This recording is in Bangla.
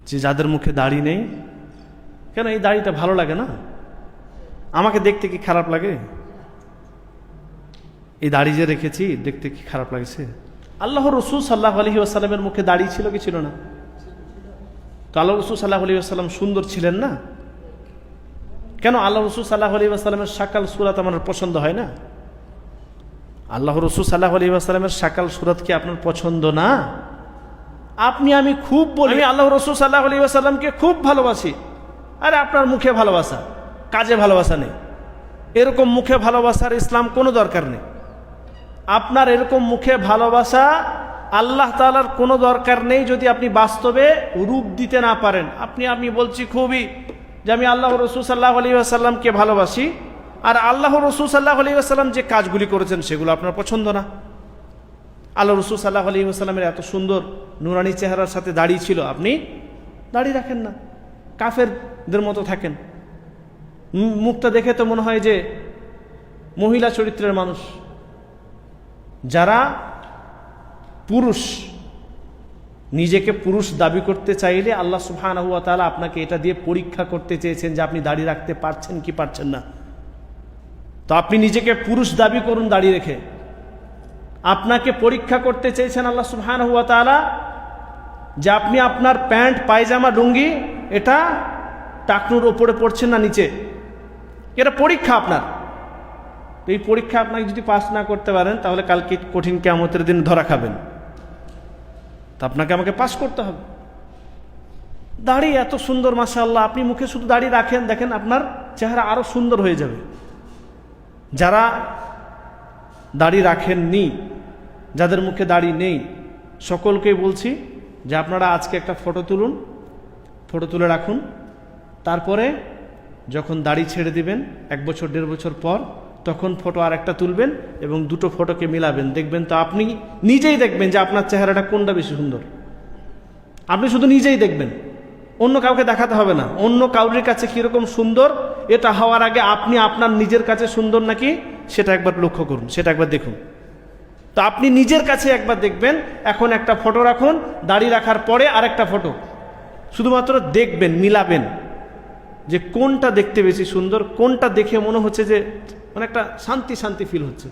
যে যাদের মুখে দাড়ি নেই, কেন এই দাড়িটা ভালো লাগে না? আমাকে দেখতে কি খারাপ লাগে? এই দাড়ি যে রেখেছি দেখতে কি খারাপ লাগছে? আল্লাহ রসুল সাল্লাল্লাহু আলাইহি ওয়াসাল্লামের মুখে দাড়ি ছিল কি ছিল না? তো আল্লাহ রসুল সাল্লাল্লাহু আলাইহি ওয়াসাল্লাম সুন্দর ছিলেন না? কেন আল্লাহ রসুল সাল্লাল্লাহু আলাইহি ওয়াসাল্লামের শাকাল সুরাত আমার পছন্দ হয় না? আল্লাহ রসুল সাল্লাল্লাহু আলাইহি ওয়াসাল্লামের শাকাল সুরাত কি আপনার পছন্দ না? আপনি আমি খুব বলি আমি আল্লাহ রসুল সাল্লাল্লাহু আলাইহি ওয়াসাল্লামকে খুব ভালোবাসি, আরে আপনার মুখে ভালোবাসা, কাজে ভালোবাসা নেই। এরকম মুখে ভালোবাসার ইসলাম কোনো দরকার নেই। আপনার এরকম মুখে ভালোবাসা আল্লাহ তাআলার কোনো দরকার নেই যদি আপনি বাস্তবে রূপ দিতে না পারেন। আমি বলছি খুবই যে আমি আল্লাহ রসুল সাল্লাল্লাহু আলাইহি ওয়াসাল্লামকে ভালোবাসি, আর আল্লাহ রসুল সাল্লাল্লাহু আলাইহি ওয়াসাল্লাম যে কাজগুলি করেছেন সেগুলো আপনার পছন্দ না। আল্লাহ রসুল সাল্লাল্লাহু আলাইহি ওয়াসাল্লামের এত সুন্দর নুরানি চেহারার সাথে দাড়ি ছিল, আপনি দাড়ি রাখেন না, কাফেরদের মতো থাকেন। মুখটা দেখে তো মনে হয় যে মহিলা চরিত্রের মানুষ। যারা পুরুষ, নিজেকে পুরুষ দাবি করতে চাইলে আল্লাহ সুবহানাহু ওয়া তাআলা আপনাকে এটা দিয়ে পরীক্ষা করতে চেয়েছেন যে আপনি দাড়ি রাখতে পারছেন কি পারছেন না। তো আপনি নিজেকে পুরুষ দাবি করুন দাড়ি রেখে। আপনাকে পরীক্ষা করতে চেয়েছেন আল্লাহ সুবহানাহু ওয়া তাআলা যে আপনি আপনার প্যান্ট পায়জামা লুঙ্গি এটা টাকনুর ওপরে পড়ছেন না নিচে, এটা পরীক্ষা আপনার। এই পরীক্ষা আপনাকে যদি পাস না করতে পারেন তাহলে কালকে কঠিন কিয়ামতের দিন ধরা খাবেন। তা আপনাকে আমাকে পাস করতে হবে। দাড়ি এত সুন্দর মাশাআল্লাহ, আপনি মুখে শুধু দাড়ি রাখেন, দেখেন আপনার চেহারা আরো সুন্দর হয়ে যাবে। যারা দাড়ি রাখেননি, যাদের মুখে দাড়ি নেই, সকলকেই বলছি যে আপনারা আজকে একটা ফটো তুলুন, ফটো তুলে রাখুন। তারপরে যখন দাড়ি ছেড়ে দিবেন 1 বছর 1.5 বছর পর, তখন ফটো আর একটা তুলবেন এবং দুটো ফটোকে মিলাবেন। দেখবেন তো আপনি নিজেই দেখবেন যে আপনার চেহারাটা কোনটা বেশি সুন্দর। আপনি শুধু নিজেই দেখবেন, অন্য কাউকে দেখাতে হবে না। অন্য কাউরির কাছে কীরকম সুন্দর এটা হওয়ার আগে আপনি আপনার নিজের কাছে সুন্দর নাকি সেটা একবার লক্ষ্য করুন, সেটা একবার দেখুন। তো আপনি নিজের কাছে একবার দেখবেন। এখন একটা ফটো রাখুন, দাড়ি রাখার পরে আরেকটা ফটো, শুধুমাত্র দেখবেন, মিলাবেন যে কোনটা দেখতে বেশি সুন্দর, কোনটা দেখে মনে হচ্ছে যে মানে একটা শান্তি শান্তি ফিল হচ্ছে।